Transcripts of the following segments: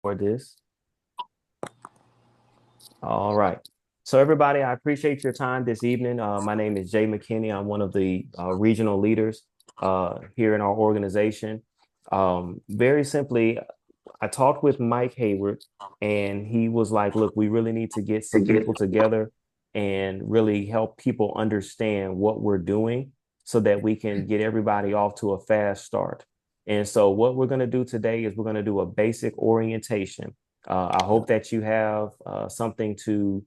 For this. All right. So everybody, I appreciate your time this evening. My name is Jay McKinney. I'm one of the regional leaders here in our organization. Very simply, I talked with Mike Hayward, and he was like, look, we really need to get some people together and really help people understand what we're doing so that we can get everybody off to a fast start. And so, what we're going to do today is we're going to do a basic orientation. I hope that you have something to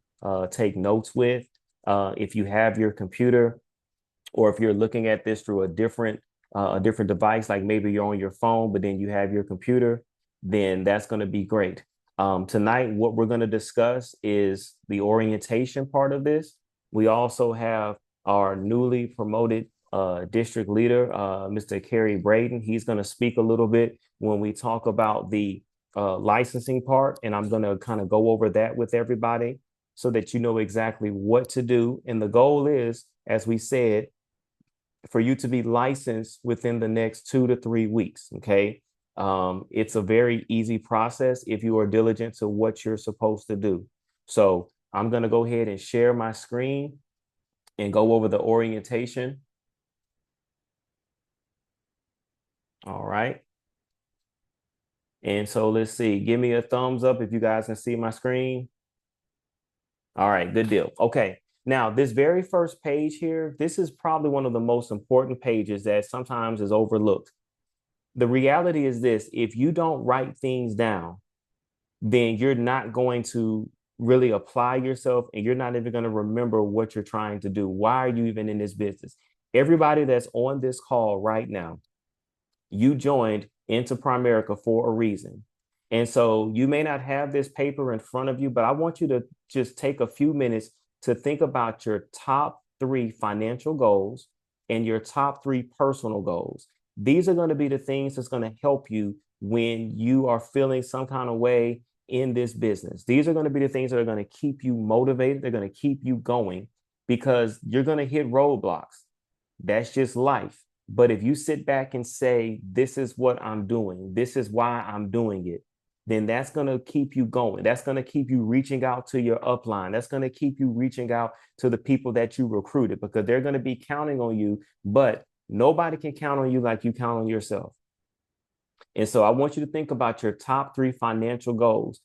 take notes with. If you have your computer, or if you're looking at this through a different device, like maybe you're on your phone, but then you have your computer, then that's going to be great. Tonight, what we're going to discuss is the orientation part of this. We also have our newly promoted district leader, Mr. Kerry Braden. He's going to speak a little bit when we talk about the licensing part, and I'm going to kind of go over that with everybody so that you know exactly what to do. And the goal is, as we said, for you to be licensed within the next 2 to 3 weeks. Okay. It's a very easy process if you are diligent to what you're supposed to do. So I'm going to go ahead and share my screen and go over the orientation. All right. And so let's see, give me a thumbs up if you guys can see my screen. All right, good deal. Okay. Now, this very first page here, this is probably one of the most important pages that sometimes is overlooked. The reality is this: if you don't write things down, then you're not going to really apply yourself, and you're not even going to remember what you're trying to do. Why are you even in this business? Everybody that's on this call right now, you joined into Primerica for a reason. And so you may not have this paper in front of you, but I want you to just take a few minutes to think about your top three financial goals and your top three personal goals. These are going to be the things that's going to help you when you are feeling some kind of way in this business. These are going to be the things that are going to keep you motivated. They're going to keep you going because you're going to hit roadblocks. That's just life. But if you sit back and say, this is what I'm doing, this is why I'm doing it, then that's going to keep you going. That's going to keep you reaching out to your upline. That's going to keep you reaching out to the people that you recruited because they're going to be counting on you, but nobody can count on you like you count on yourself. And so I want you to think about your top three financial goals.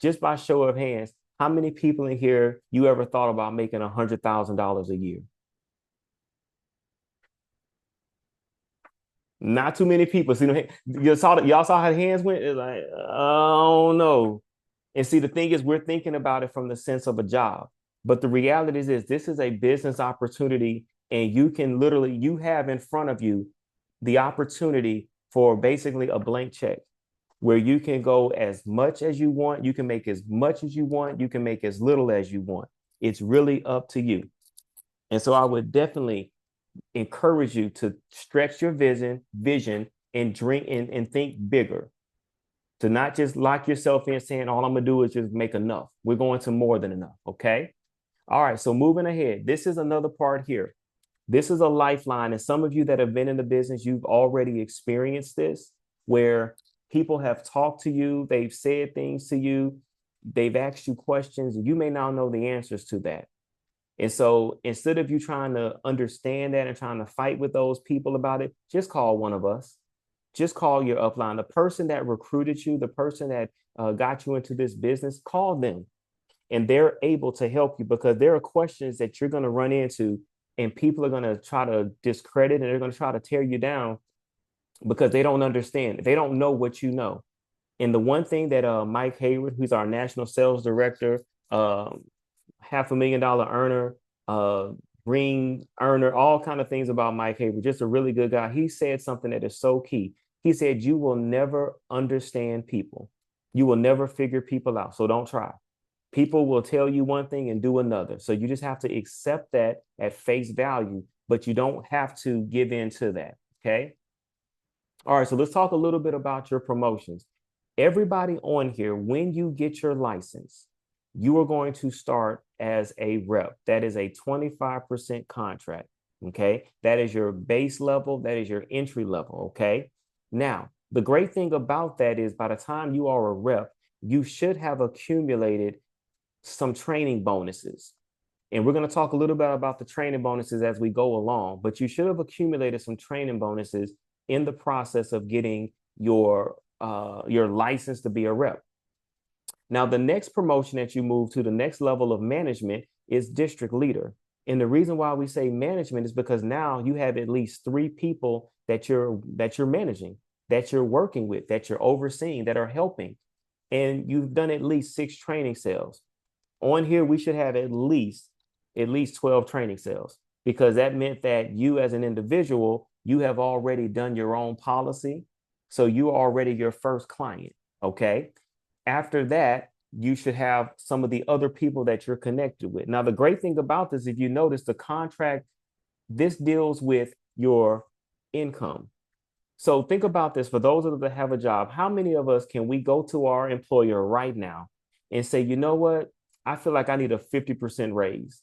Just by show of hands, how many people in here you ever thought about making $100,000 a year? Not too many people. See, y'all saw how the hands went. It's like, oh no. And see, the thing is, we're thinking about it from the sense of a job, but the reality is this is a business opportunity, and you have in front of you the opportunity for basically a blank check where you can go as much as you want, you can make as much as you want, you can make as little as you want. It's really up to you. And so I would definitely encourage you to stretch your vision and drink and think bigger. To not just lock yourself in saying all I'm gonna do is just make enough. We're going to more than enough. Okay. All right. So moving ahead, this is another part here. This is a lifeline. And some of you that have been in the business, you've already experienced this where people have talked to you, they've said things to you, they've asked you questions, and you may not know the answers to that. And so instead of you trying to understand that and trying to fight with those people about it, just call one of us. Just call your upline, the person that recruited you, the person that got you into this business. Call them, and they're able to help you because there are questions that you're going to run into, and people are going to try to discredit and they're going to try to tear you down because they don't understand. They don't know what you know. And the one thing that Mike Hayward, who's our national sales director, $500,000 earner, uh, ring earner, all kind of things about Mike Haber. Just a really good guy. He said something that is so key. He said, "You will never understand people. You will never figure people out. So don't try. People will tell you one thing and do another. So you just have to accept that at face value, but you don't have to give in to that." Okay. All right. So let's talk a little bit about your promotions. Everybody on here, when you get your license, you are going to start as a rep. That is a 25% contract. Okay. That is your base level. That is your entry level. Okay. Now, The great thing about that is by the time you are a rep, you should have accumulated some training bonuses. And we're going to talk a little bit about the training bonuses as we go along, but you should have accumulated some training bonuses in the process of getting your license to be a rep. Now, the next promotion that you move to the next level of management is district leader. And the reason why we say management is because now you have at least 3 people that you're managing, that you're working with, that you're overseeing, that are helping. And you've done at least 6 training sales. On here, we should have at least 12 training sales, because that meant that you as an individual, you have already done your own policy. So you're already your first client. Okay. After that, you should have some of the other people that you're connected with. Now, the great thing about this, if you notice the contract, this deals with your income. So think about this. For those of us that have a job, how many of us can we go to our employer right now and say, you know what? I feel like I need a 50% raise.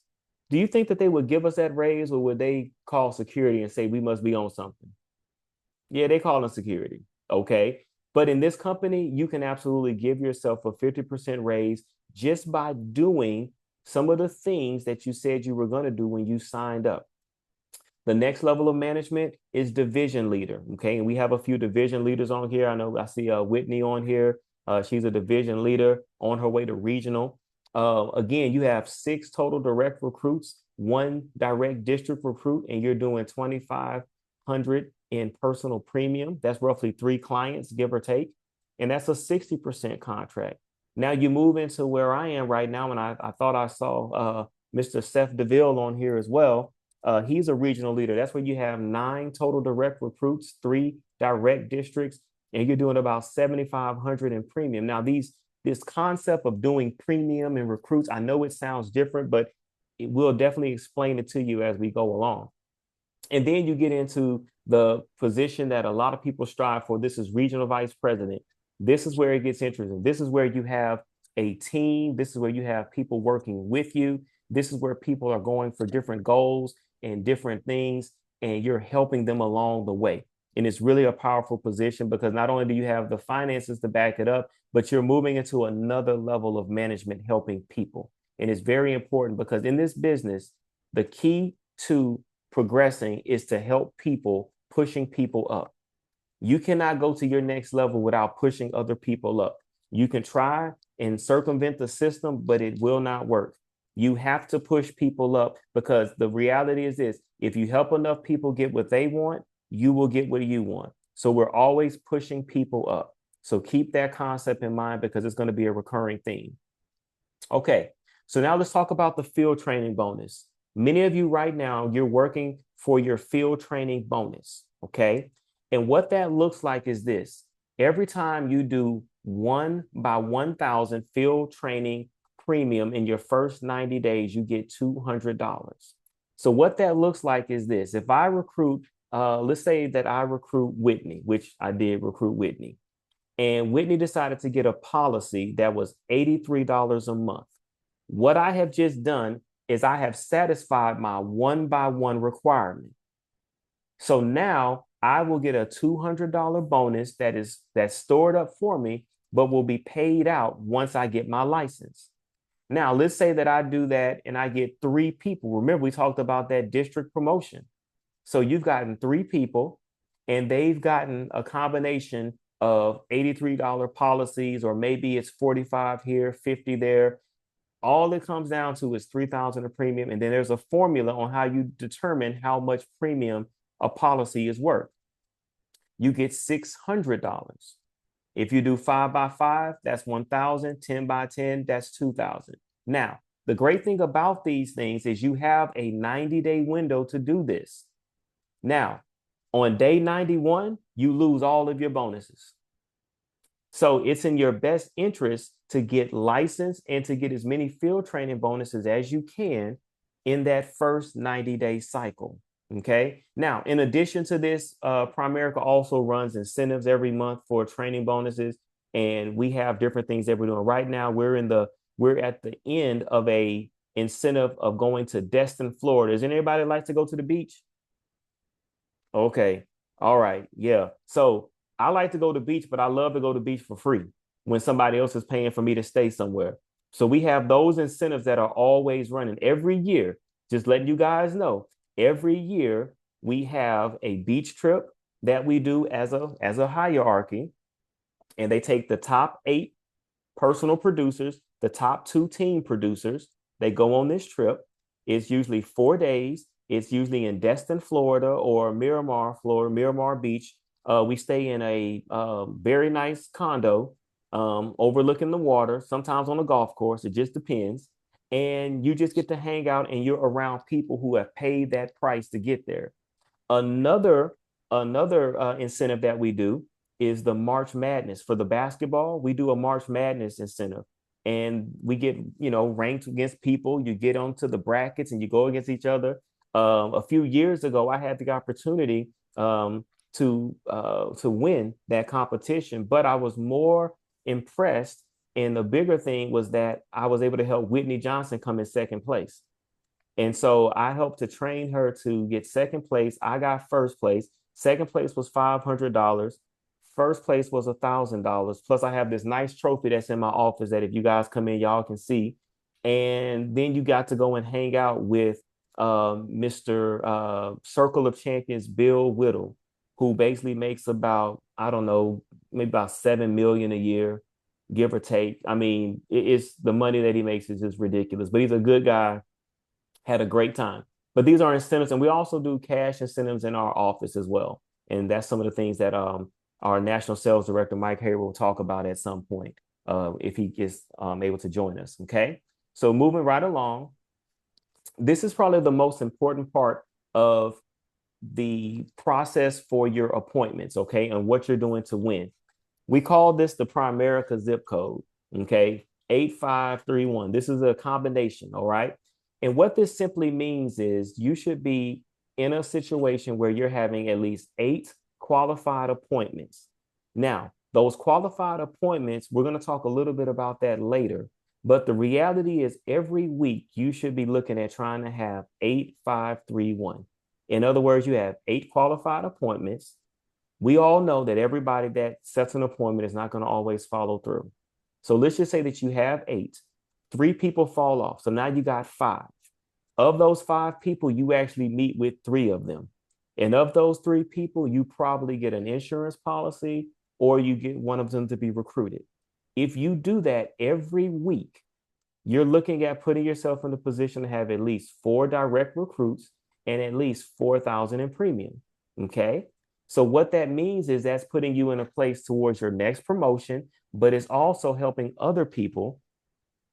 Do you think that they would give us that raise, or would they call security and say we must be on something? Yeah, they call them security. Okay. But in this company, you can absolutely give yourself a 50% raise just by doing some of the things that you said you were going to do when you signed up. The next level of management is division leader. Okay. And we have a few division leaders on here. I know I see Whitney on here. She's a division leader on her way to regional. Again, you have 6 total direct recruits, 1 direct district recruit, and you're doing 2,500 in personal premium. That's roughly 3 clients, give or take. And that's a 60% contract. Now you move into where I am right now, and I thought I saw Mr. Seth DeVille on here as well. He's a regional leader. That's where you have 9 total direct recruits, 3 direct districts, and you're doing about 7,500 in premium. Now, this concept of doing premium and recruits, I know it sounds different, but it will definitely explain it to you as we go along. And then you get into the position that a lot of people strive for. This is regional vice president. This is where it gets interesting. This is where you have a team. This is where you have people working with you. This is where people are going for different goals and different things, and you're helping them along the way. And it's really a powerful position, because not only do you have the finances to back it up, but you're moving into another level of management, helping people. And it's very important, because in this business, the key to progressing is to help people, pushing people up. You cannot go to your next level without pushing other people up. You can try and circumvent the system, but it will not work. You have to push people up, because the reality is this: if you help enough people get what they want, you will get what you want. So we're always pushing people up. So keep that concept in mind, because it's going to be a recurring theme. Okay, so now let's talk about the field training bonus. Many of you right now, you're working for your field training bonus, okay? And what that looks like is this: every time you do 1 by 1,000 field training premium in your first 90 days, you get $200. So what that looks like is this: if I recruit, let's say that I recruit Whitney, which I did recruit Whitney, and Whitney decided to get a policy that was $83 a month. What I have just done is I have satisfied my 1 by 1 requirement. So now I will get a $200 bonus that's stored up for me, but will be paid out once I get my license. Now, let's say that I do that and I get 3 people. Remember, we talked about that district promotion. So you've gotten 3 people, and they've gotten a combination of $83 policies, or maybe it's 45 here, 50 there. All it comes down to is 3,000 of premium. And then there's a formula on how you determine how much premium a policy is worth. You get $600. If you do 5 by 5, that's 1,000. 10 by 10, that's 2,000. Now, the great thing about these things is you have a 90-day window to do this. Now, on day 91, you lose all of your bonuses. So it's in your best interest to get licensed and to get as many field training bonuses as you can in that first 90-day cycle. Okay. Now, in addition to this, Primerica also runs incentives every month for training bonuses, and we have different things that we're doing. Right now, we're at the end of a incentive of going to Destin, Florida. Does anybody like to go to the beach? Okay. All right. Yeah. So I like to go to the beach, but I love to go to the beach for free when somebody else is paying for me to stay somewhere. So we have those incentives that are always running every year. Just letting you guys know, every year we have a beach trip that we do as a hierarchy, and they take the top 8 personal producers, the top 2 team producers. They go on this trip. It's usually 4 days. It's usually in Destin, Florida, or Miramar, Florida, Miramar Beach. We stay in a very nice condo overlooking the water, sometimes on a golf course. It just depends. And you just get to hang out and you're around people who have paid that price to get there. Another incentive that we do is the March Madness for the basketball. We do a March Madness incentive, and we get ranked against people. You get onto the brackets and you go against each other. A few years ago, I had the opportunity to win that competition, but I was more impressed. And the bigger thing was that I was able to help Whitney Johnson come in second place. And so I helped to train her to get second place. I got first place. Second place was $500. First place was $1,000. Plus, I have this nice trophy that's in my office that if you guys come in, y'all can see. And then you got to go and hang out with Mr. Circle of Champions, Bill Whittle, who basically makes about, I don't know, maybe about 7 million a year, give or take. I mean, it's the money that he makes is just ridiculous, but he's a good guy. Had a great time. But these are incentives, and we also do cash incentives in our office as well. And that's some of the things that our national sales director, Mike Hay, will talk about at some point if he gets able to join us. Okay. So moving right along, this is probably the most important part of the process for your appointments, okay, and what you're doing to win. We call this the Primerica zip code, okay, 8531. This is a combination, all right? And what this simply means is you should be in a situation where you're having at least 8 qualified appointments. Now, those qualified appointments, we're going to talk a little bit about that later. But the reality is every week you should be looking at trying to have 8531. In other words, you have 8 qualified appointments. We all know that everybody that sets an appointment is not going to always follow through. So let's just say that you have 8. 3 people fall off. So now you got 5. Of those 5 people, you actually meet with 3 of them. And of those 3 people, you probably get an insurance policy or you get one of them to be recruited. If you do that every week, you're looking at putting yourself in a position to have at least 4 direct recruits and at least 4,000 in premium. Okay. So what that means is that's putting you in a place towards your next promotion, but it's also helping other people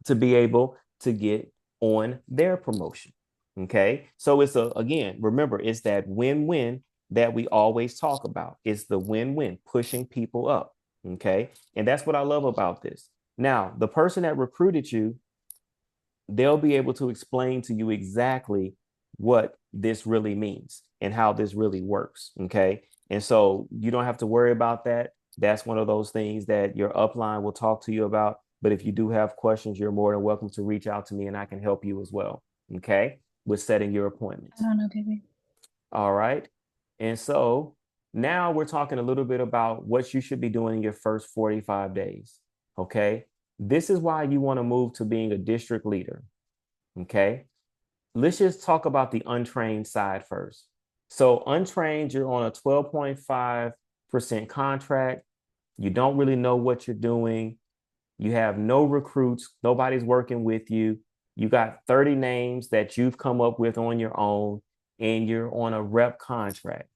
to be able to get on their promotion. Okay. So it's again, remember, it's that win-win that we always talk about. It's the win-win, pushing people up. Okay. And that's what I love about this. Now, the person that recruited you, they'll be able to explain to you exactly what this really means and how this really works. Okay. And so you don't have to worry about that. That's one of those things that your upline will talk to you about. But if you do have questions, you're more than welcome to reach out to me and I can help you as well. Okay. With setting your appointments. I don't know, baby. All right. And so now we're talking a little bit about what you should be doing in your first 45 days. Okay. This is why you want to move to being a district leader. Okay. Let's just talk about the untrained side first. So untrained, you're on a 12.5% contract. You don't really know what you're doing. You have no recruits. Nobody's working with you. You got 30 names that you've come up with on your own, and you're on a rep contract,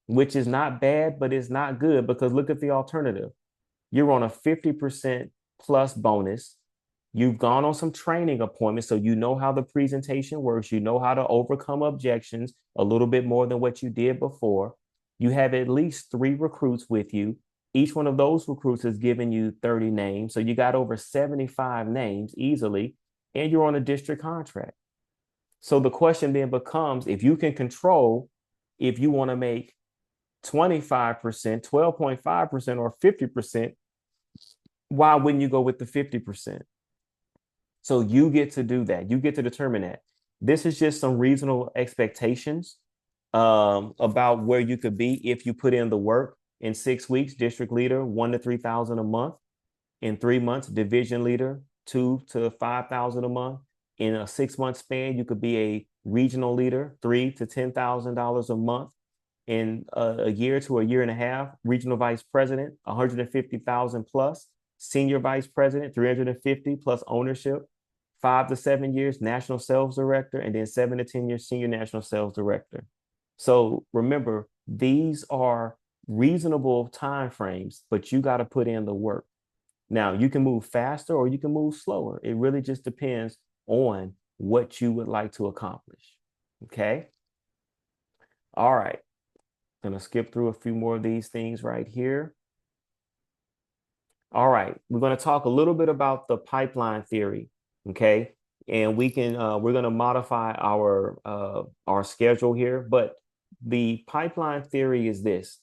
which is not bad, but it's not good because look at the alternative. You're on a 50% plus bonus. You've gone on some training appointments, so you know how the presentation works. You know how to overcome objections a little bit more than what you did before. You have at least 3 recruits with you. Each one of those recruits is giving you 30 names. So you got over 75 names easily, and you're on a district contract. So the question then becomes, if you can control, if you want to make 25%, 12.5%, or 50%, why wouldn't you go with the 50%? So you get to do that. You get to determine that. This is just some reasonable expectations about where you could be if you put in the work. In 6 weeks, district leader, 1 to 3,000 a month. In 3 months, division leader, 2 to 5,000 a month. In a 6-month span, you could be a regional leader, $3,000 to $10,000 a month. In a year to a year and a half, regional vice president, 150,000 plus. Senior vice president, 350 plus ownership. 5 to 7 years, national sales director, and then 7 to 10 years, senior national sales director. So remember, these are reasonable timeframes, but you got to put in the work. Now, you can move faster or you can move slower. It really just depends on what you would like to accomplish. Okay. All right. Gonna skip through a few more of these things right here. All right. We're going to talk a little bit about the pipeline theory. Okay. And we're going to modify our schedule here, but the pipeline theory is this.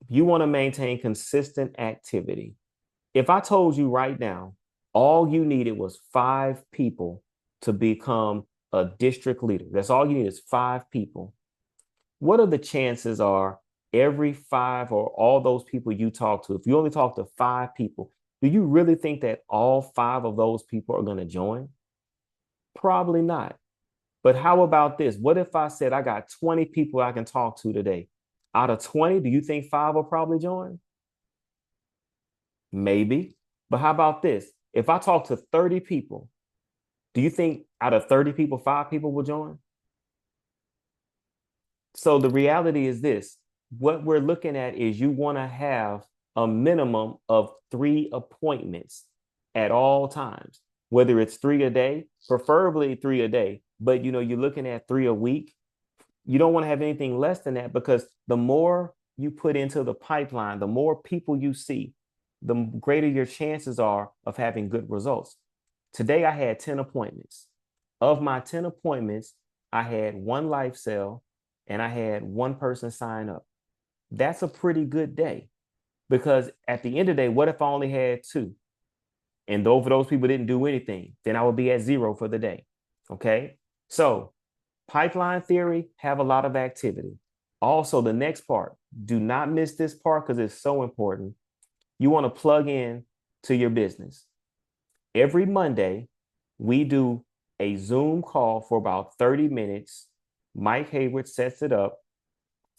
You want to maintain consistent activity. If I told you right now, all you needed was 5 people to become a district leader. That's all you need is 5 people. What are the chances are every 5 or all those people you talk to, if you only talk to 5 people, do you really think that all 5 of those people are going to join? Probably not. But how about this? What if I said I got 20 people I can talk to today? Out of 20, do you think 5 will probably join? Maybe. But how about this? If I talk to 30 people, do you think out of 30 people, 5 people will join? So the reality is this. What we're looking at is you want to have a minimum of 3 appointments at all times, whether it's 3 a day, preferably 3 a day, but you're looking at 3 a week. You don't want to have anything less than that, because the more you put into the pipeline, the more people you see, the greater your chances are of having good results. Today, I had 10 appointments. Of my 10 appointments, I had 1 life sale and I had 1 person sign up. That's a pretty good day, because at the end of the day, what if I only had 2? And those people didn't do anything, then I would be at 0 for the day. Okay. So pipeline theory, have a lot of activity. Also, the next part, do not miss this part because it's so important. You want to plug in to your business. Every Monday, we do a Zoom call for about 30 minutes. Mike Hayward sets it up,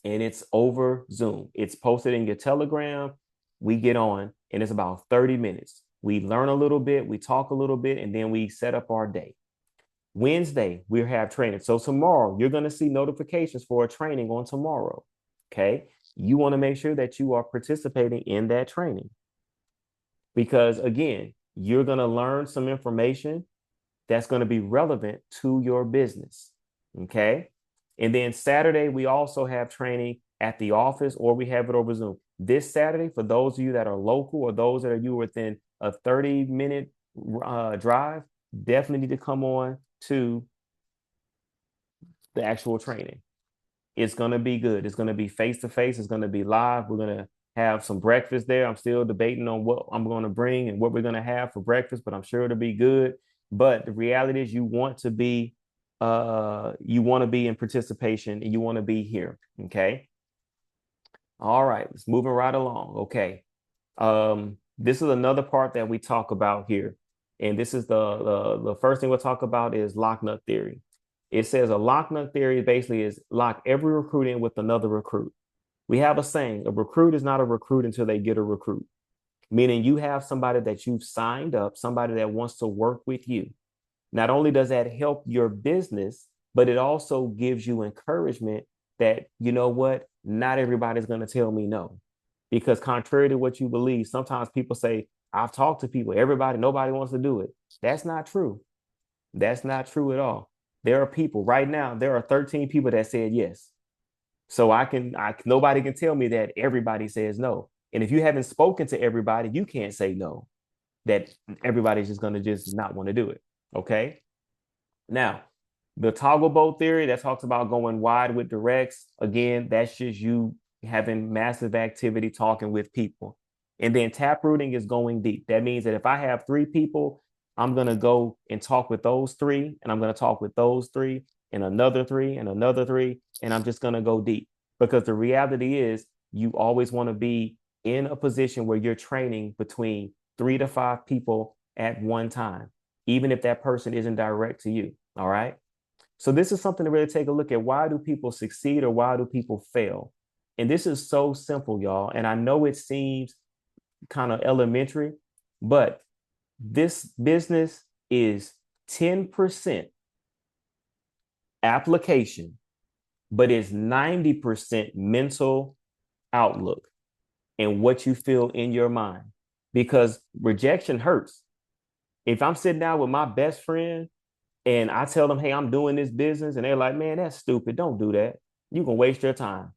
and it's over Zoom. It's posted in your Telegram. We get on, and it's about 30 minutes. We learn a little bit, we talk a little bit, and then we set up our day. Wednesday, we'll have training. So tomorrow, you're going to see notifications for a training on tomorrow. Okay. You want to make sure that you are participating in that training, because again, you're going to learn some information that's going to be relevant to your business. Okay. And then Saturday, we also have training at the office, or we have it over Zoom. This Saturday, for those of you that are local or those that are you within a 30-minute drive, definitely need to come on to the actual training. It's going to be good. It's going to be face-to-face. It's going to be live. We're going to have some breakfast there. I'm still debating on what I'm going to bring and what we're going to have for breakfast, but I'm sure it'll be good. But the reality is you want to be in participation, and you want to be here. Okay. All right. Let's moving right along. Okay. This is another part that we talk about here. And this is the first thing we'll talk about is lock nut theory. It says a lock nut theory basically is lock every recruit in with another recruit. We have a saying, a recruit is not a recruit until they get a recruit, meaning you have somebody that you've signed up, somebody that wants to work with you. Not only does that help your business, but it also gives you encouragement that, you know what, not everybody's going to tell me no. Because contrary to what you believe, sometimes people say, I've talked to people, nobody wants to do it. That's not true. That's not true at all. There are people right now, there are 13 people that said yes. So nobody can tell me that everybody says no. And if you haven't spoken to everybody, you can't say no, that everybody's just going to just not want to do it. Okay. Now, the toggle boat theory that talks about going wide with directs. Again, that's just you having massive activity, talking with people. And then tap rooting is going deep. That means that if I have 3 people, I'm going to go and talk with those 3, and I'm going to talk with those 3 and another 3 and another 3. And I'm just going to go deep, because the reality is you always want to be in a position where you're training between 3 to 5 people at one time, even if that person isn't direct to you. All right. So this is something to really take a look at. Why do people succeed or why do people fail? And this is so simple, y'all. And I know it seems kind of elementary, but this business is 10% application, but it's 90% mental outlook and what you feel in your mind, because rejection hurts. If I'm sitting down with my best friend and I tell them, hey, I'm doing this business, and they're like, man, that's stupid. Don't do that. You can waste your time.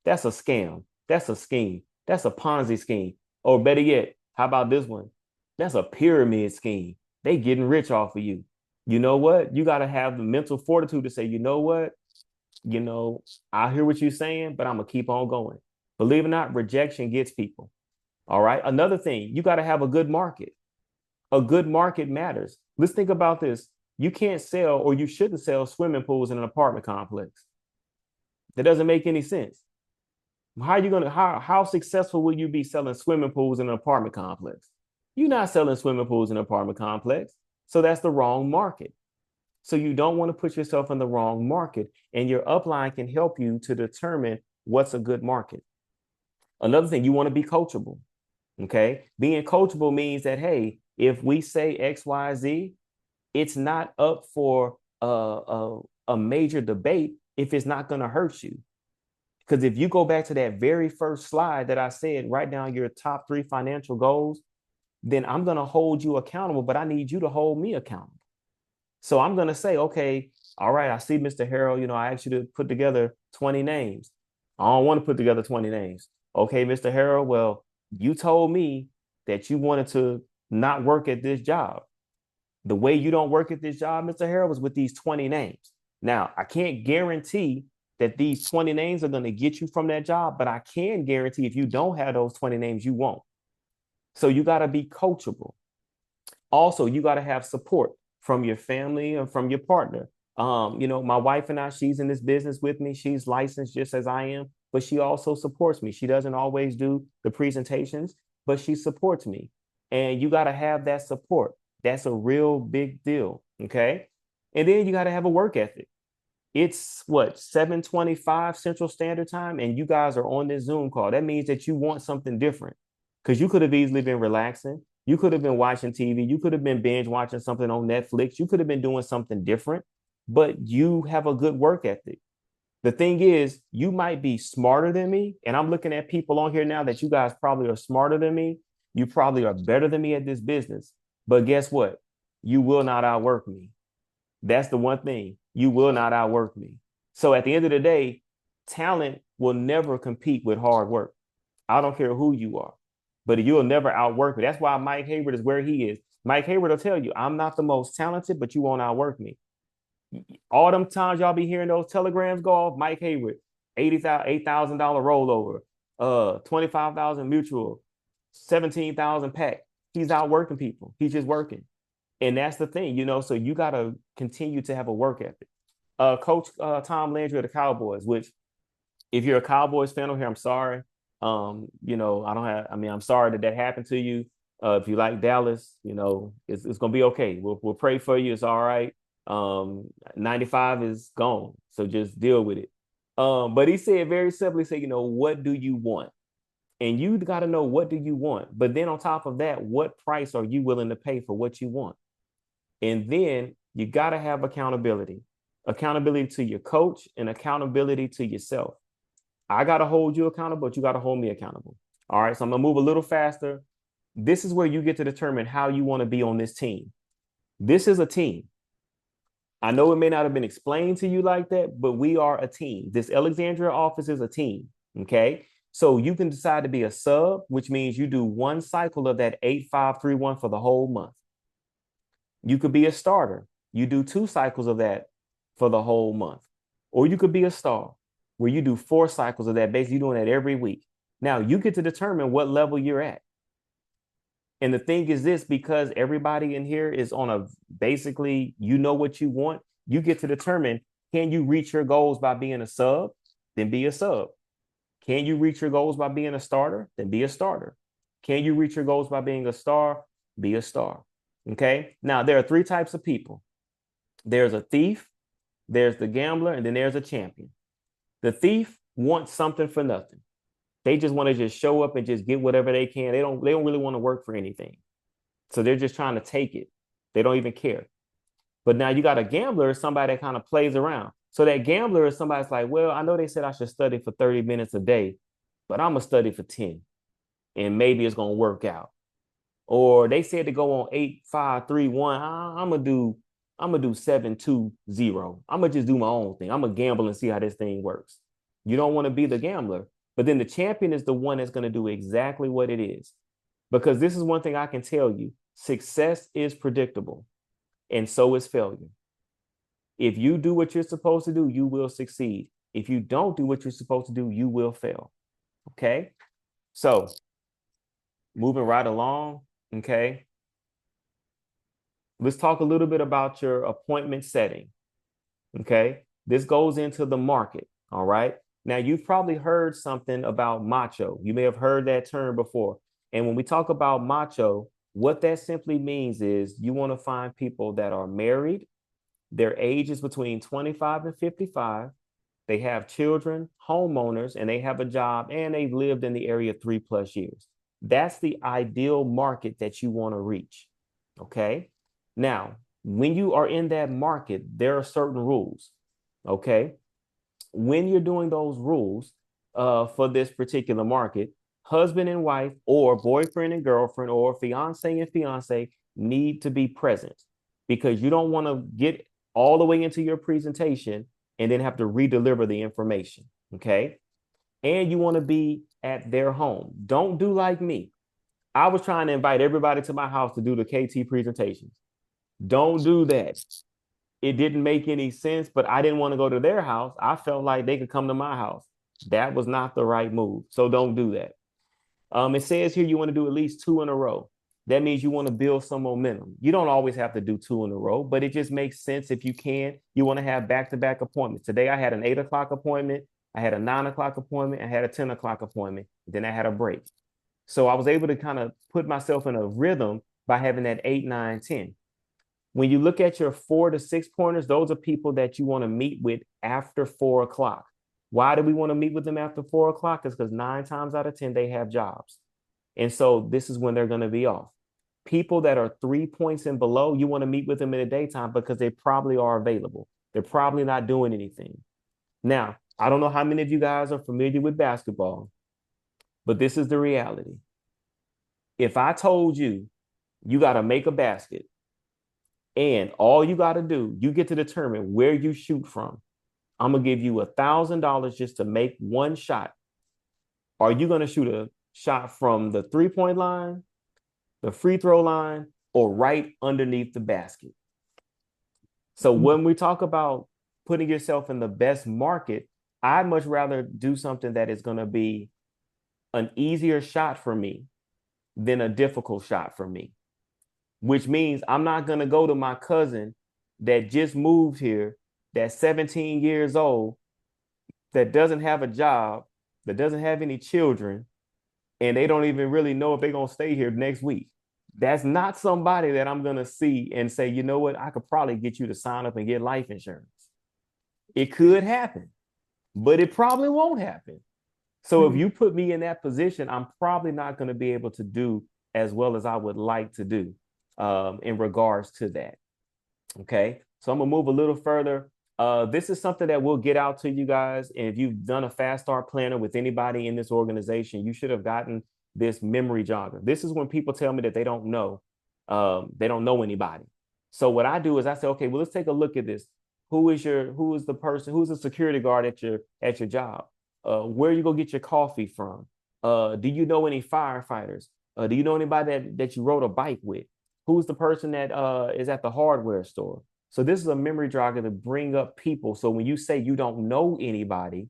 That's a scam. That's a scheme. That's a Ponzi scheme. Or better yet, how about this one? That's a pyramid scheme. They getting rich off of you. You know what? You got to have the mental fortitude to say, you know what? I hear what you're saying, but I'm going to keep on going. Believe it or not, rejection gets people. All right. Another thing, you got to have a good market. A good market matters. Let's think about this. You can't sell, or you shouldn't sell, swimming pools in an apartment complex. That doesn't make any sense. How are you going to, how successful will you be selling swimming pools in an apartment complex? You're not selling swimming pools in an apartment complex. So that's the wrong market. So you don't want to put yourself in the wrong market, and your upline can help you to determine what's a good market. Another thing, you want to be coachable. Okay. Being coachable means that, hey, if we say X, Y, Z, it's not up for a major debate if it's not going to hurt you. Because if you go back to that very first slide that I said, write down your top 3 financial goals, then I'm going to hold you accountable, but I need you to hold me accountable. So I'm going to say, okay, all right, I see Mr. Harold, I asked you to put together 20 names. I don't want to put together 20 names. Okay, Mr. Harold, well, you told me that you wanted to not work at this job. The way you don't work at this job, Mr. Harold, was with these 20 names. Now, I can't guarantee that these 20 names are going to get you from that job, but I can guarantee if you don't have those 20 names, you won't. So you got to be coachable. Also, you got to have support from your family and from your partner. My wife and I, she's in this business with me. She's licensed just as I am, but she also supports me. She doesn't always do the presentations, but she supports me. And you got to have that support. That's a real big deal. Okay. And then you got to have a work ethic. It's 7:25 Central Standard Time, and you guys are on this Zoom call. That means that you want something different, because you could have easily been relaxing. You could have been watching TV. You could have been binge watching something on Netflix. You could have been doing something different, but you have a good work ethic. The thing is, you might be smarter than me. And I'm looking at people on here now that you guys probably are smarter than me. You probably are better than me at this business. But guess what? You will not outwork me. That's the one thing. You will not outwork me. So at the end of the day, talent will never compete with hard work. I don't care who you are, but you'll never outwork me. That's why Mike Hayward is where he is. Mike Hayward will tell you, I'm not the most talented, but you won't outwork me. All them times y'all be hearing those telegrams go off, Mike Hayward, $8,000 rollover, 25,000 mutual, 17,000 pack. He's outworking people. He's just working. And that's the thing, so you got to continue to have a work ethic. Coach Tom Landry of the Cowboys, which if you're a Cowboys fan over here, I'm sorry. I'm sorry that happened to you. If you like Dallas, it's going to be okay. We'll pray for you. It's all right. 95 is gone. So just deal with it. But he said very simply, what do you want? And you got to know, what do you want? But then on top of that, what price are you willing to pay for what you want? And then you got to have accountability to your coach and accountability to yourself. I got to hold you accountable, but you got to hold me accountable. All right. So I'm going to move a little faster. This is where you get to determine how you want to be on this team. This is a team. I know it may not have been explained to you like that, but we are a team. This Alexandria office is a team. Okay. So you can decide to be a sub, which means you do one cycle of that 8-5-3-1 for the whole month. You could be a starter. You do 2 cycles of that for the whole month. Or you could be a star, where you do 4 cycles of that, basically doing that every week. Now you get to determine what level you're at. And the thing is this, because everybody in here is on basically, what you want, you get to determine, can you reach your goals by being a sub? Then be a sub. Can you reach your goals by being a starter? Then be a starter. Can you reach your goals by being a star? Be a star. Okay. Now, there are three types of people. There's a thief, there's the gambler, and then there's a champion. The thief wants something for nothing. They just want to just show up and just get whatever they can. They don't really want to work for anything. So they're just trying to take it. They don't even care. But now you got a gambler, somebody that kind of plays around. So that gambler is somebody that's like, well, I know they said I should study for 30 minutes a day, but I'm going to study for 10 and maybe it's going to work out. Or they said to go on 8, 5, 3, 1. I'm going to do 7, 2, 0. I'm going to just do my own thing. I'm going to gamble and see how this thing works. You don't want to be the gambler, but then the champion is the one that's going to do exactly what it is. Because this is one thing I can tell you, success is predictable and so is failure. If you do what you're supposed to do, you will succeed. If you don't do what you're supposed to do, you will fail. Okay? So, moving right along, okay? Let's talk a little bit about your appointment setting. Okay? This goes into the market, all right? Now, you've probably heard something about macho. You may have heard that term before. And when we talk about macho, what that simply means is you want to find people that are married. Their age is between 25 and 55. They have children, homeowners, and they have a job, and they've lived in the area 3+ years. That's the ideal market that you want to reach. Okay. Now, when you are in that market, there are certain rules. Okay. When you're doing those rules for this particular market, husband and wife, or boyfriend and girlfriend, or fiance and fiance need to be present, because you don't want to get all the way into your presentation and then have to redeliver the information. Okay. And you want to be at their home. Don't do like me. I was trying to invite everybody to my house to do the KT presentations. Don't do that. It didn't make any sense, but I didn't want to go to their house. I felt like they could come to my house. That was not the right move. So don't do that. It says here you want to do at least 2 in a row. That means you want to build some momentum. You don't always have to do 2 in a row, but it just makes sense if you can. You want to have back-to-back appointments. Today I had an 8 o'clock appointment. I had a 9 o'clock appointment. I had a 10 o'clock appointment. Then I had a break. So I was able to kind of put myself in a rhythm by having that 8, 9, 10. When you look at your 4 to 6 pointers, those are people that you want to meet with after 4 o'clock. Why do we want to meet with them after 4 o'clock? It's because 9 times out of 10, they have jobs. And so this is when they're going to be off. People that are 3 points and below, you want to meet with them in the daytime because they probably are available. They're probably not doing anything. Now, I don't know how many of you guys are familiar with basketball, but this is the reality. If I told you, you got to make a basket and all you got to do, you get to determine where you shoot from. I'm going to give you $1,000 just to make one shot. Are you going to shoot a shot from the 3-point line, the free throw line, or right underneath the basket? So when we talk about putting yourself in the best market, I'd much rather do something that is going to be an easier shot for me than a difficult shot for me, which means I'm not going to go to my cousin that just moved here, that's 17 years old, that doesn't have a job, that doesn't have any children, and they don't even really know if they're going to stay here next week. That's not somebody that I'm going to see and say, you know what, I could probably get you to sign up and get life insurance. It could happen, but it probably won't happen. So if you put me in that position, I'm probably not going to be able to do as well as I would like to do in regards to that. Okay, so I'm going to move a little further. This is something that we'll get out to you guys. And if you've done a fast start planner with anybody in this organization, you should have gotten this memory jogger. This is when people tell me that they don't know anybody. So what I do is I say, okay, well, let's take a look at this. Who is the person, who's the security guard at your job? Where you go get your coffee from? Do you know any firefighters? Do you know anybody that you rode a bike with? Who's the person that is at the hardware store? So this is a memory jogger to bring up people. So when you say you don't know anybody,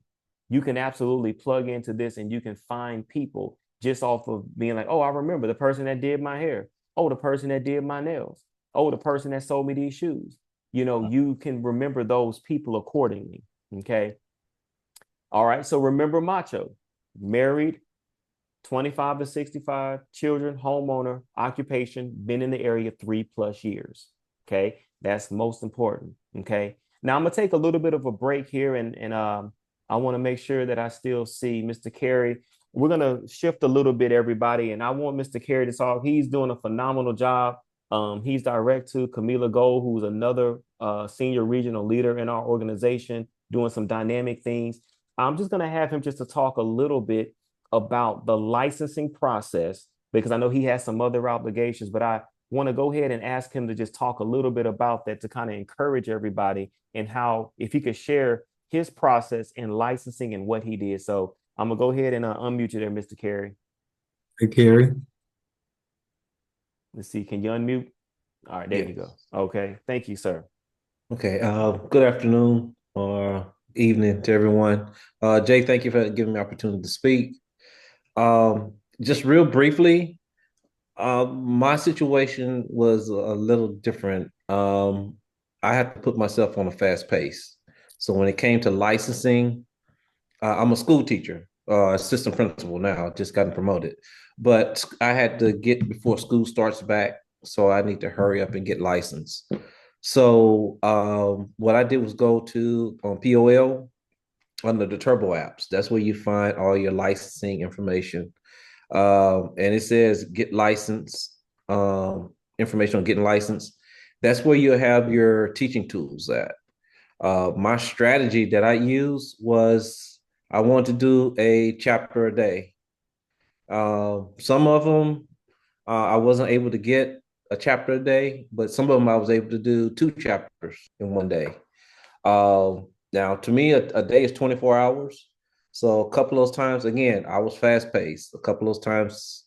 you can absolutely plug into this and you can find people just off of being like, oh, I remember the person that did my hair. Oh, the person that did my nails. Oh, the person that sold me these shoes. You know, you can remember those people accordingly. Okay. All right. So remember macho. married, 25 to 65, children, homeowner, occupation, been in the area 3+ years. Okay. That's most important. Okay. Now I'm gonna take a little bit of a break here and I want to make sure that I still see Mr. Carey. We're gonna shift a little bit, everybody, and I want Mr. Carey to talk. He's doing a phenomenal job. He's direct to Camila Gold, who's another senior regional leader in our organization, doing some dynamic things. I'm just gonna have him just to talk a little bit about the licensing process because I know he has some other obligations, but I want to go ahead and ask him to just talk a little bit about that to kind of encourage everybody and how, if he could share his process in licensing and what he did. So I'm gonna go ahead and unmute you there, Mr. Carey. Hey, Carrie. Let's see, can you unmute? All right, there you go. Yes. Okay, thank you, sir. Okay. Good afternoon or evening to everyone. Jay, thank you for giving me the opportunity to speak. Just real briefly, my situation was a little different. I had to put myself on a fast pace. So when it came to licensing, I'm a school teacher, assistant principal now, just gotten promoted. But I had to get before school starts back, so I need to hurry up and get licensed. So what I did was go to on POL under the Turbo apps. That's where you find all your licensing information. And it says get licensed, information on getting licensed. That's where you have your teaching tools at. My strategy that I used was I wanted to do a chapter a day. Some of them I wasn't able to get a chapter a day, but some of them I was able to do 2 chapters in one day. Now, to me, a day is 24 hours. So a couple of those times, again, I was fast paced. A couple of those times,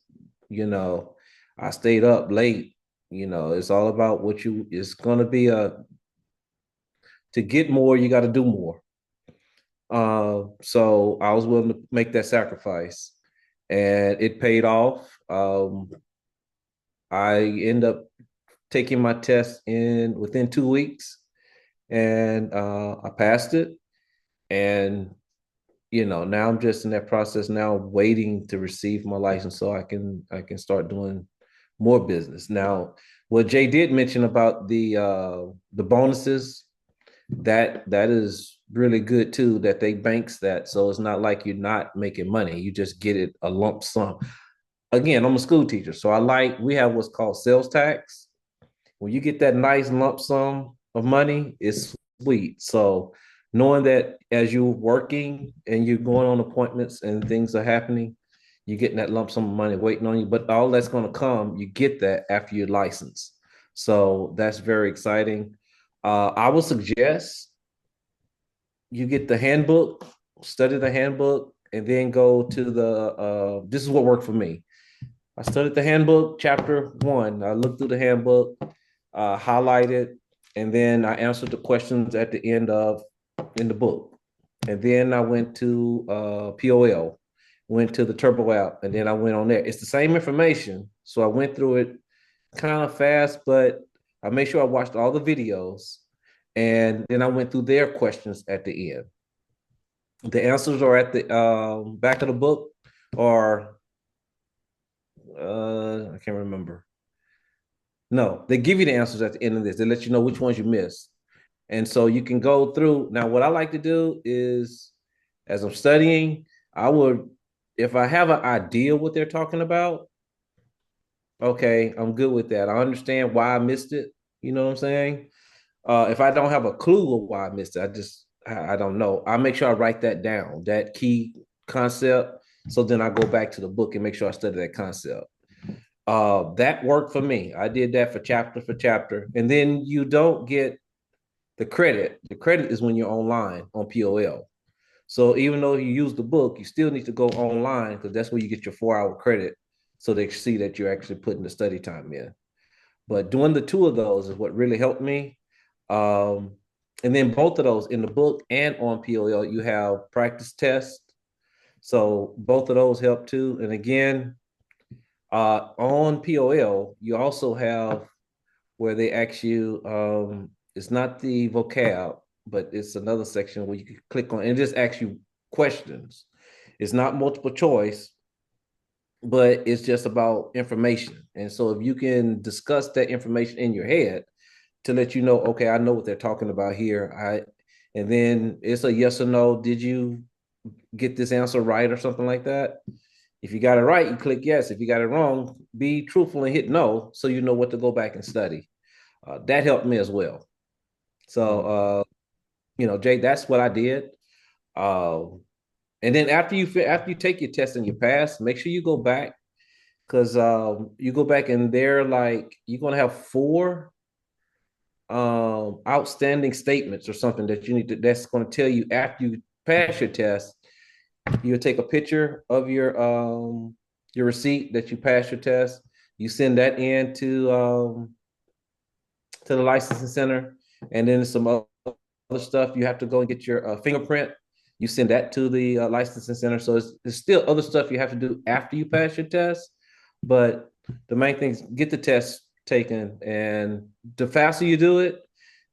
you know, I stayed up late. It's all about it's going to be to get more, you got to do more. So I was willing to make that sacrifice and it paid off. I end up taking my test in within 2 weeks and I passed it. And now I'm just in that process now, waiting to receive my license so I can start doing more business. Now, what Jay did mention about the bonuses, that is really good too. That they banks that, so it's not like you're not making money. You just get it a lump sum. Again, I'm a school teacher, so we have what's called sales tax. When you get that nice lump sum of money, it's sweet. So knowing that as you're working and you're going on appointments and things are happening, you're getting that lump sum of money waiting on you. But all that's going to come, you get that after your license. So that's very exciting. I would suggest you get the handbook, study the handbook, and then go to this is what worked for me. I studied the handbook, chapter one. I looked through the handbook, highlighted, and then I answered the questions at the end of in the book. And then I went to POL, went to the Turbo app, and then I went on there. It's the same information. So I went through it kind of fast, but I made sure I watched all the videos. And then I went through their questions at the end. The answers are at the back of the book, or I can't remember. No, they give you the answers at the end of this. They let you know which ones you missed. And so you can go through. Now, what I like to do is, as I'm studying, I would, if I have an idea what they're talking about, okay, I'm good with that. I understand why I missed it. You know what I'm saying? If I don't have a clue of why I missed it, I don't know. I make sure I write that down, that key concept. So then I go back to the book and make sure I study that concept. That worked for me. I did that for chapter. And then you don't get the credit. The credit is when you're online on POL. So even though you use the book, you still need to go online because that's where you get your 4 hour credit. So they see that you're actually putting the study time in. But doing the two of those is what really helped me. Um, and then both of those in the book and on POL, you have practice tests. So both of those help too. And again, on POL, you also have where they ask you, it's not the vocab, but it's another section where you can click on and just ask you questions. It's not multiple choice, but it's just about information. And so if you can discuss that information in your head to let you know, okay, I know what they're talking about here. And then it's a yes or no. Did you get this answer right or something like that? If you got it right, you click yes. If you got it wrong, be truthful and hit no so you know what to go back and study. That helped me as well. So, Mm. Jay, that's what I did. Uh, and then after you take your test and you pass, make sure you go back because you go back and they're like you're gonna have four outstanding statements or something that you need to that's going to tell you after you pass your test. You'll take a picture of your receipt that you passed your test. You send that in to the licensing center, and then some other stuff. You have to go and get your fingerprint. You send that to the licensing center. So it's still other stuff you have to do after you pass your test. But the main thing is get the test taken, and the faster you do it,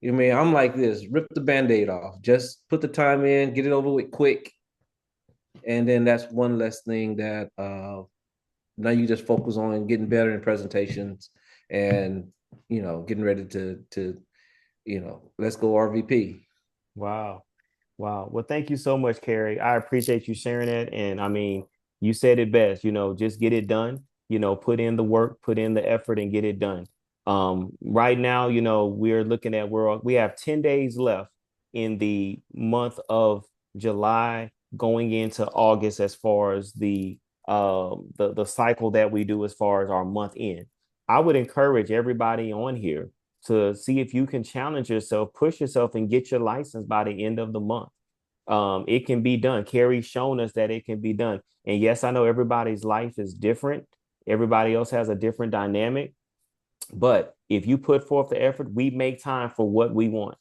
I mean, I'm like this: rip the band-aid off. Just put the time in, get it over with quick, and then that's one less thing that now you just focus on getting better in presentations and getting ready to let's go RVP. Wow. Wow. Well, thank you so much, Carrie. I appreciate you sharing it. And I mean, you said it best, just get it done, put in the work, put in the effort and get it done. Right now, we're looking at we have 10 days left in the month of July going into August as far as the cycle that we do as far as our month end. I would encourage everybody on here to see if you can challenge yourself, push yourself, and get your license by the end of the month. It can be done. Carrie's shown us that it can be done. And yes, I know everybody's life is different. Everybody else has a different dynamic. But if you put forth the effort, we make time for what we want.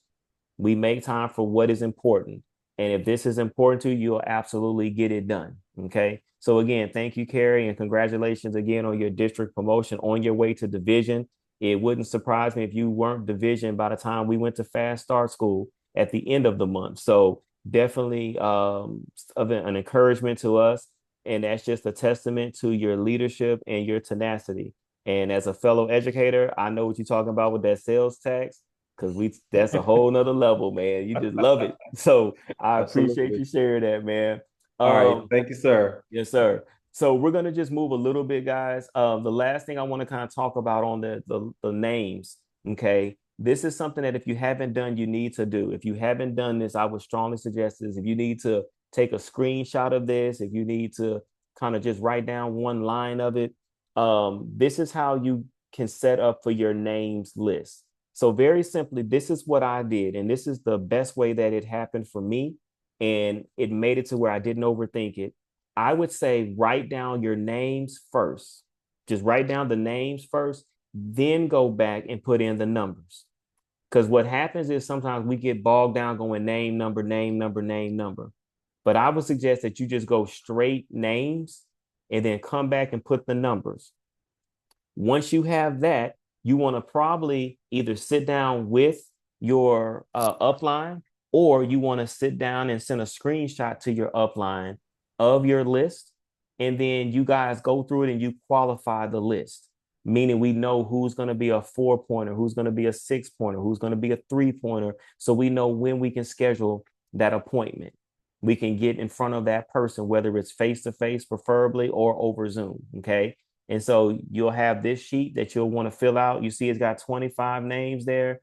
We make time for what is important. And if this is important to you, you'll absolutely get it done. Okay. So again, thank you, Carrie, and congratulations again on your district promotion on your way to division. It wouldn't surprise me if you weren't division by the time we went to fast start school at the end of the month. So definitely of an encouragement to us. And that's just a testament to your leadership and your tenacity. And as a fellow educator, I know what you're talking about with that sales tax because we that's a whole nother level, man. You just love it. So I appreciate Absolutely. you sharing that, man. All right. Um, Thank you, sir. yes, sir. So we're gonna just move a little bit, guys. The last thing I want to kind of talk about on the names. Okay, this is something that if you haven't done, you need to do. If you haven't done this, I would strongly suggest this. If you need to take a screenshot of this, if you need to kind of just write down one line of it, this is how you can set up for your names list. So very simply, this is what I did, and this is the best way that it happened for me, and it made it to where I didn't overthink it. I would say write down your names first. Just write down the names first, then go back and put in the numbers. Because what happens is sometimes we get bogged down going name, number, name, number, name, number. But I would suggest that you just go straight names and then come back and put the numbers. Once you have that, you want to probably either sit down with your upline or you want to sit down and send a screenshot to your upline of your list. And then you guys go through it and you qualify the list, meaning we know who's going to be a 4-pointer, who's going to be a 6-pointer, who's going to be a 3-pointer. So we know when we can schedule that appointment. We can get in front of that person, whether it's face to face, preferably, or over Zoom. Okay. And so you'll have this sheet that you'll want to fill out. You see, it's got 25 names there.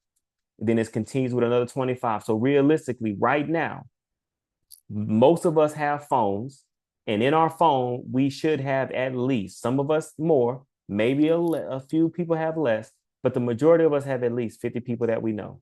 Then it continues with another 25. So realistically, right now, most of us have phones. And in our phone, we should have at least, some of us more, maybe a few people have less, but the majority of us have at least 50 people that we know.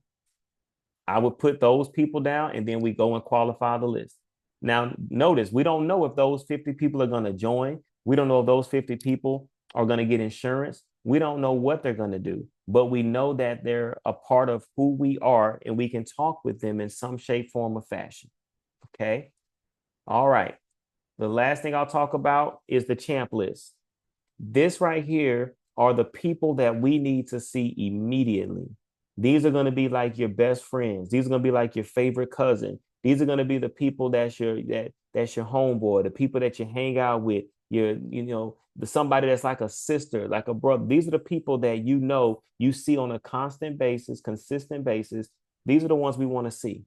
I would put those people down and then we go and qualify the list. Now, notice we don't know if those 50 people are going to join. We don't know if those 50 people are going to get insurance. We don't know what they're going to do, but we know that they're a part of who we are and we can talk with them in some shape, form, or fashion. Okay. All right. The last thing I'll talk about is the champ list. This right here are the people that we need to see immediately. These are going to be like your best friends. These are going to be like your favorite cousin. These are going to be the people that's your homeboy, the people that you hang out with, the somebody that's like a sister, like a brother. These are the people that you see on a constant basis, consistent basis. These are the ones we want to see.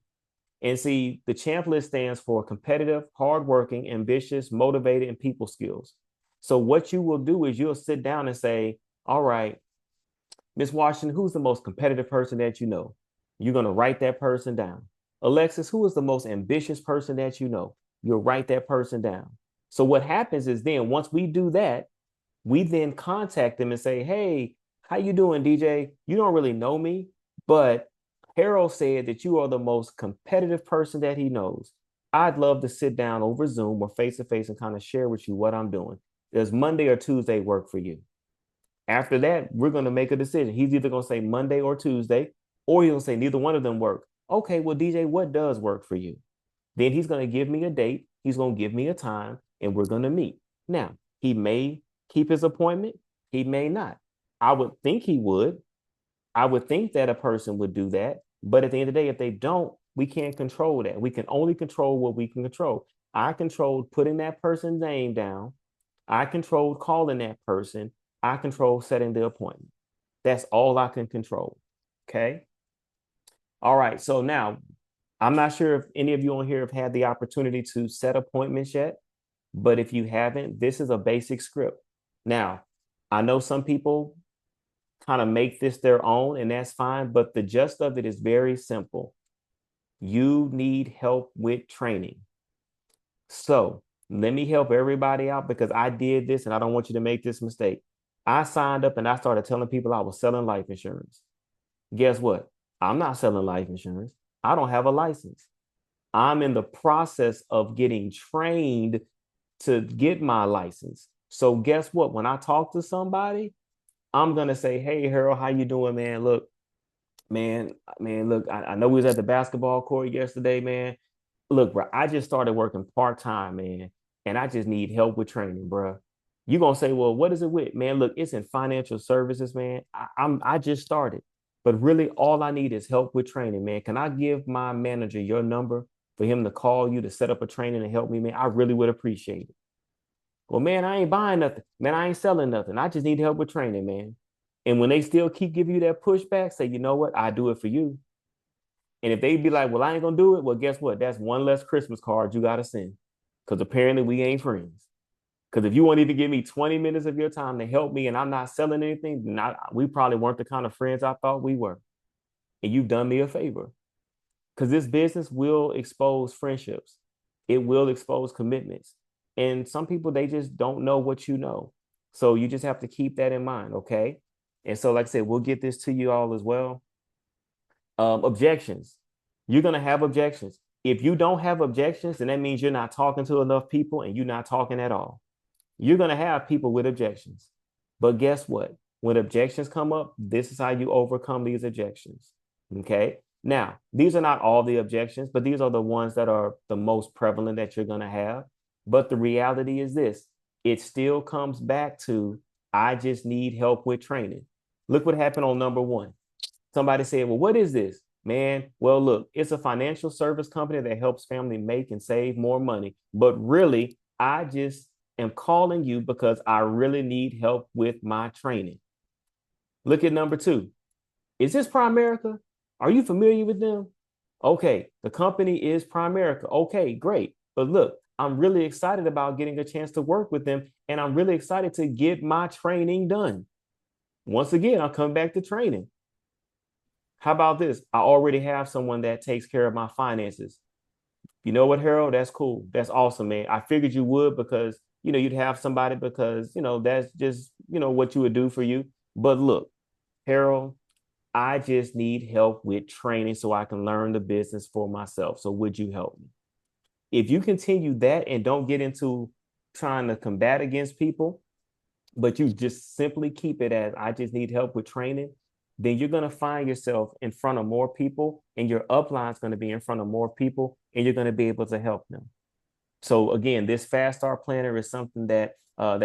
And see, the champ list stands for competitive, hardworking, ambitious, motivated, and people skills. So what you will do is you'll sit down and say, all right, Miss Washington, who's the most competitive person that you know? You're going to write that person down. Alexis, who is the most ambitious person that you know? You'll write that person down. So what happens is then once we do that, we then contact them and say, hey, how you doing, DJ? You don't really know me, but Harold said that you are the most competitive person that he knows. I'd love to sit down over Zoom or face to face and kind of share with you what I'm doing. Does Monday or Tuesday work for you? After that, we're going to make a decision. He's either going to say Monday or Tuesday, or he'll say neither one of them work. Okay, well, DJ, what does work for you? Then he's going to give me a date. He's going to give me a time, and we're going to meet. Now, he may keep his appointment. He may not. I would think he would. I would think that a person would do that. But at the end of the day, if they don't, we can't control that. We can only control what we can control. I controlled putting that person's name down. I controlled calling that person. I control setting the appointment. That's all I can control. Okay. All right. So now I'm not sure if any of you on here have had the opportunity to set appointments yet, but if you haven't, this is a basic script. Now, I know some people kind of make this their own, and that's fine, but the gist of it is very simple. You need help with training. So let me help everybody out because I did this and I don't want you to make this mistake. I signed up and I started telling people I was selling life insurance. Guess what? I'm not selling life insurance. I don't have a license. I'm in the process of getting trained to get my license. So guess what? When I talk to somebody, I'm gonna say, "Hey, Harold, how you doing, man? Look, look, I know we was at the basketball court yesterday, man. Look, bro, I just started working part-time, man, and I just need help with training, bro. You gonna say, well, what is it with? Man, look, it's in financial services, man. I just started, but really all I need is help with training, man. Can I give my manager your number for him to call you to set up a training and help me, man? I really would appreciate it. Well, man, I ain't buying nothing. Man, I ain't selling nothing. I just need help with training, man. And when they still keep giving you that pushback, say, you know what? I do it for you. And if they be like, well, I ain't gonna do it, well, guess what? That's one less Christmas card you gotta send. Because apparently we ain't friends. Because if you wanted to give me 20 minutes of your time to help me and I'm not selling anything, then we probably weren't the kind of friends I thought we were. And you've done me a favor. Because this business will expose friendships. It will expose commitments. And some people, they just don't know what you know. So you just have to keep that in mind, okay? And so, like I said, we'll get this to you all as well. Objections. You're going to have objections. If you don't have objections, then that means you're not talking to enough people and you're not talking at all. You're going to have people with objections. But guess what? When objections come up, this is how you overcome these objections. Okay. Now, these are not all the objections, but these are the ones that are the most prevalent that you're going to have. But the reality is this, it still comes back to, I just need help with training. Look what happened on number one. Somebody said, well, what is this? Man, well, look, it's a financial service company that helps family make and save more money. But really, I just am calling you because I really need help with my training. Look at number two. Is this Primerica? Are you familiar with them? Okay, the company is Primerica. Okay, great. But look, I'm really excited about getting a chance to work with them, and I'm really excited to get my training done. Once again, I'll come back to training. How about this? I already have someone that takes care of my finances. You know what, Harold? That's cool. That's awesome, man. I figured you would because, you'd have somebody because, that's just, what you would do for you. But look, Harold, I just need help with training so I can learn the business for myself. So would you help me? If you continue that and don't get into trying to combat against people, but you just simply keep it as I just need help with training, then you're going to find yourself in front of more people and your upline is going to be in front of more people and you're going to be able to help them. So again, this fast start planner is something that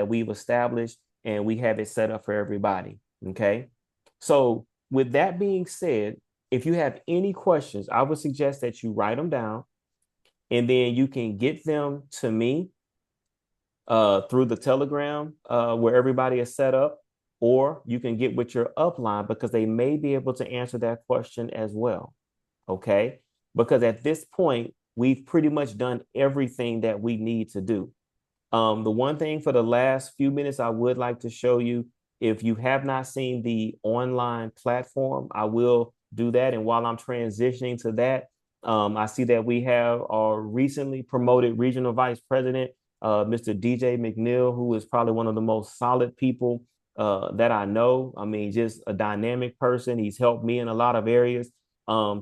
we've established and we have it set up for everybody. Okay. So with that being said, if you have any questions, I would suggest that you write them down. and then you can get them to me through the Telegram where everybody is set up, or you can get with your upline because they may be able to answer that question as well. Okay. Because at this point, we've pretty much done everything that we need to do. The one thing for the last few minutes I would like to show you, if you have not seen the online platform, I will do that. And while I'm transitioning to that, I see that we have our recently promoted regional vice president, Mr. DJ McNeil, who is probably one of the most solid people that I know. I mean, just a dynamic person. He's helped me in a lot of areas.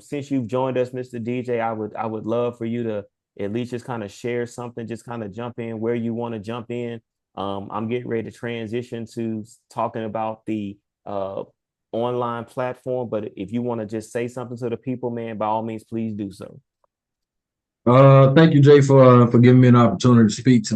Since you've joined us, Mr. DJ, I would love for you to at least just kind of share something, just kind of jump in where you want to jump in. I'm getting ready to transition to talking about the online platform, but if you want to just say something to the people, man, by all means, please do so. Thank you, Jay, for giving me an opportunity to speak to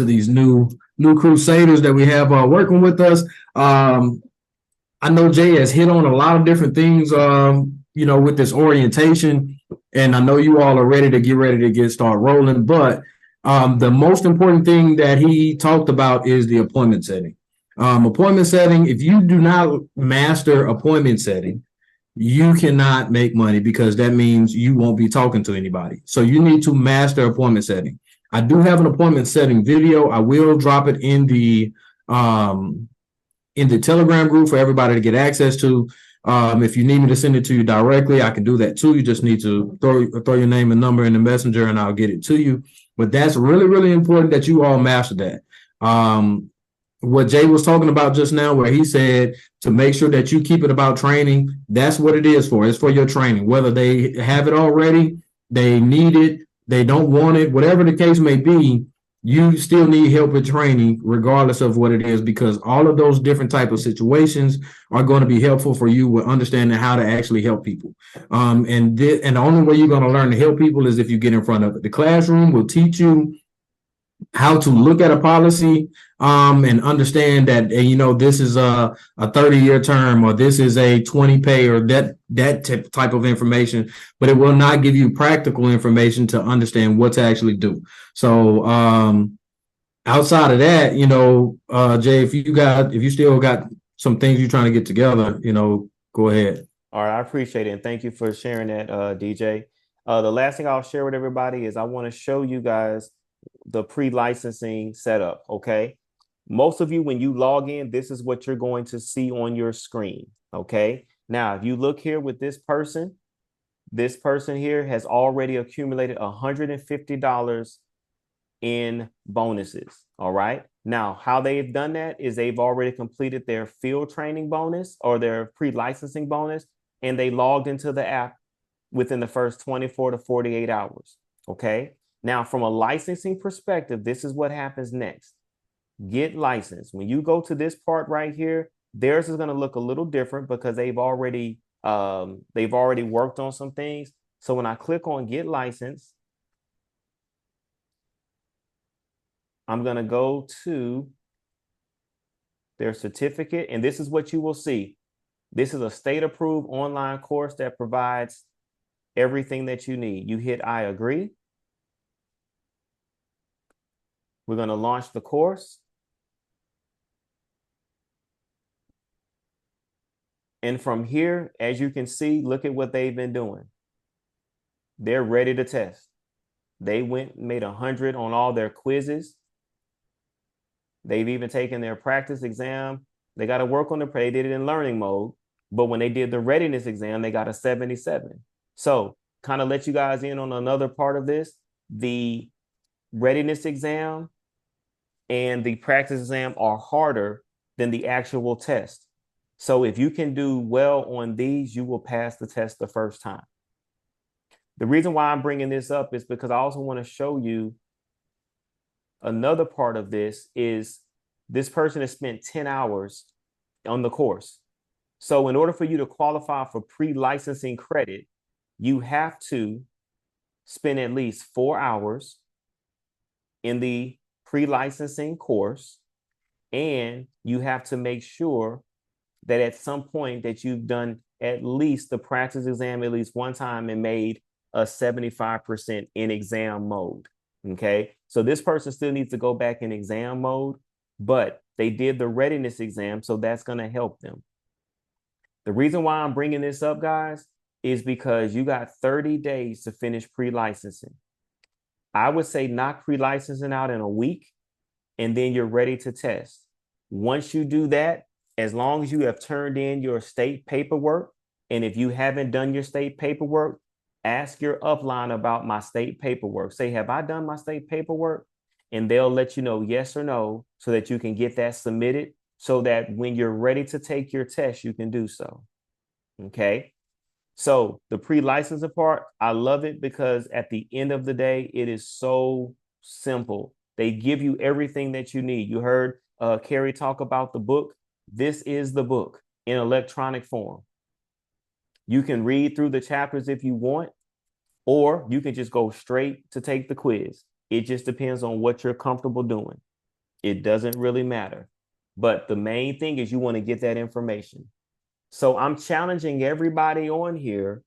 these new crusaders that we have working with us. I know Jay has hit on a lot of different things, with this orientation, and I know you all are ready to get start rolling. But the most important thing that he talked about is the appointment setting. Appointment setting. If you do not master appointment setting, you cannot make money because that means you won't be talking to anybody. So you need to master appointment setting. I do have an appointment setting video. I will drop it in the Telegram group for everybody to get access to. If you need me to send it to you directly, I can do that too. You just need to throw your name and number in the messenger and I'll get it to you. But that's really, really important that you all master that. What Jay was talking about just now, where he said to make sure that you keep it about training, that's what it is for. It's for your training, whether they have it already, they need it, they don't want it, whatever the case may be, you still need help with training, regardless of what it is, because all of those different type of situations are going to be helpful for you with understanding how to actually help people. And the only way you're going to learn to help people is if you get in front of it. The classroom will teach you how to look at a policy and understand that this is a 30-year term, or this is a 20 pay, or that type of information, but it will not give you practical information to understand what to actually do. So outside of that, Jay, if you still got some things you're trying to get together, go ahead. All right, I appreciate it, and thank you for sharing that, DJ. The last thing I'll share with everybody is I want to show you guys the pre-licensing setup. Okay, most of you, when you log in, this is what you're going to see on your screen. Okay, now if you look here with this person here has already accumulated $150 in bonuses. All right, now how they've done that is they've already completed their field training bonus or their pre-licensing bonus, and they logged into the app within the first 24 to 48 hours. Okay, now from a licensing perspective, this is what happens next. Get licensed. When you go to this part right here, theirs is going to look a little different because they've already worked on some things. So when I click on get licensed, I'm going to go to their certificate, and this is what you will see. This is a state-approved online course that provides everything that you need. You hit I agree. We're going to launch the course. And from here, as you can see, look at what they've been doing. They're ready to test. They went and made 100 on all their quizzes. They've even taken their practice exam. They got to work on they did it in learning mode. But when they did the readiness exam, they got a 77. So kind of let you guys in on another part of this. The readiness exam and the practice exam are harder than the actual test. So if you can do well on these, you will pass the test the first time. The reason why I'm bringing this up is because I also want to show you another part of this is this person has spent 10 hours on the course. So in order for you to qualify for pre-licensing credit, you have to spend at least 4 hours in the pre-licensing course, and you have to make sure that at some point that you've done at least the practice exam at least one time and made a 75% in exam mode. Okay. So this person still needs to go back in exam mode, but they did the readiness exam. So that's going to help them. The reason why I'm bringing this up, guys, is because you got 30 days to finish pre-licensing. I would say knock pre-licensing out in a week, and then you're ready to test. Once you do that, as long as you have turned in your state paperwork, and if you haven't done your state paperwork, ask your upline about my state paperwork. Say, have I done my state paperwork? And they'll let you know yes or no, so that you can get that submitted, so that when you're ready to take your test, you can do so. Okay. So the pre-licensing part, I love it because at the end of the day, it is so simple. They give you everything that you need. You heard Carrie talk about the book. This is the book in electronic form. You can read through the chapters if you want, or you can just go straight to take the quiz. It just depends on what you're comfortable doing. It doesn't really matter. But the main thing is you want to get that information. So I'm challenging everybody on here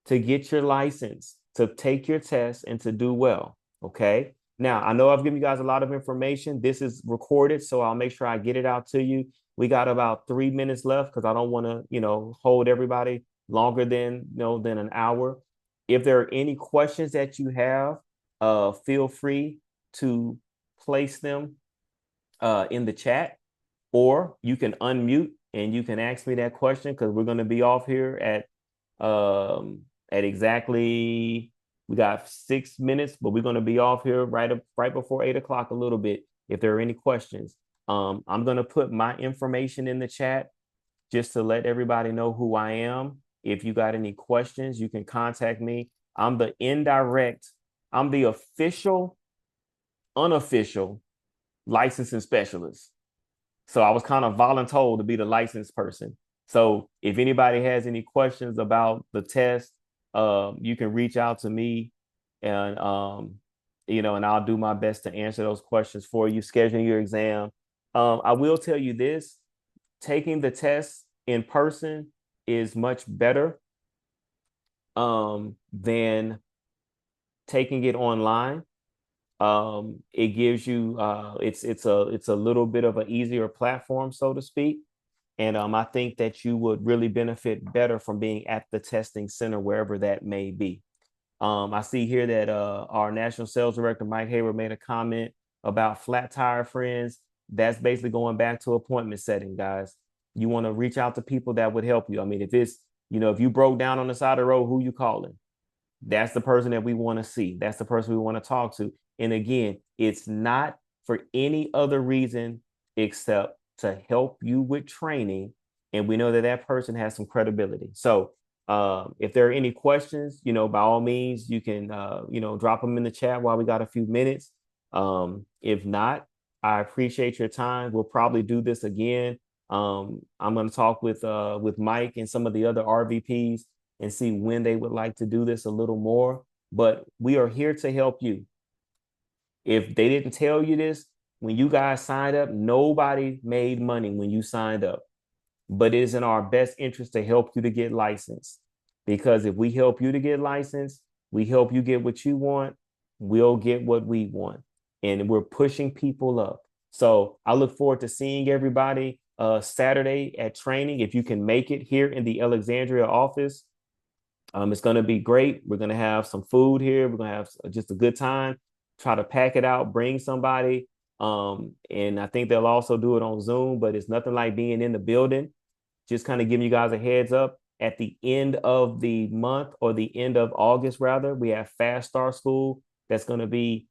to get your license, to take your test, and to do well. Okay. Now, I know I've given you guys a lot of information. This is recorded, so I'll make sure I get it out to you. We got about 3 minutes left because I don't want to, hold everybody longer than an hour. If there are any questions that you have, feel free to place them in the chat, or you can unmute and you can ask me that question, because we're going to be off here at exactly, we got 6 minutes, but we're going to be off here right before 8 o'clock a little bit. If there are any questions, I'm going to put my information in the chat just to let everybody know who I am. If you got any questions, you can contact me. I'm the official, unofficial licensing specialist. So I was kind of voluntold to be the licensed person. So if anybody has any questions about the test, you can reach out to me, and and I'll do my best to answer those questions for you. Scheduling your exam. I will tell you this: taking the test in person is much better than taking it online. It gives you it's a little bit of an easier platform, so to speak. And I think that you would really benefit better from being at the testing center, wherever that may be. I see here that our national sales director, Mike Hayward, made a comment about flat tire friends. That's basically going back to appointment setting, guys. You want to reach out to people that would help you. I mean, if you broke down on the side of the road, who you calling? That's the person that we want to see. That's the person we want to talk to. And again, it's not for any other reason except to help you with training. And we know that that person has some credibility. So if there are any questions, by all means, you can, drop them in the chat while we got a few minutes. If not, I appreciate your time. We'll probably do this again. I'm going to talk with Mike and some of the other RVPs and see when they would like to do this a little more. But we are here to help you. If they didn't tell you this, when you guys signed up, nobody made money when you signed up. But it is in our best interest to help you to get licensed. Because if we help you to get licensed, we help you get what you want, we'll get what we want. And we're pushing people up. So I look forward to seeing everybody Saturday at training. If you can make it here in the Alexandria office, it's going to be great. We're going to have some food here. We're going to have just a good time. Try to pack it out, bring somebody. And I think they'll also do it on Zoom, but it's nothing like being in the building. Just kind of giving you guys a heads up. At the end of the month, or the end of August, rather, we have Fast Start School that's going to be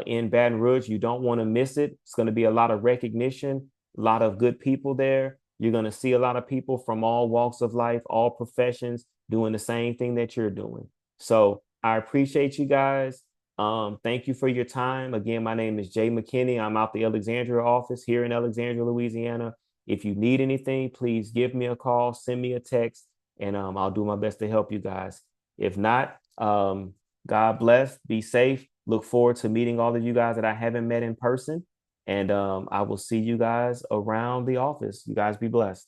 in Baton Rouge. You don't want to miss it. It's going to be a lot of recognition, a lot of good people there. You're going to see a lot of people from all walks of life, all professions, doing the same thing that you're doing. So I appreciate you guys. Thank you for your time. Again, my name is Jay McKinney. I'm out the Alexandria office here in Alexandria, Louisiana. If you need anything, please give me a call, send me a text, and I'll do my best to help you guys. If not, God bless, be safe. Look forward to meeting all of you guys that I haven't met in person. And I will see you guys around the office. You guys be blessed.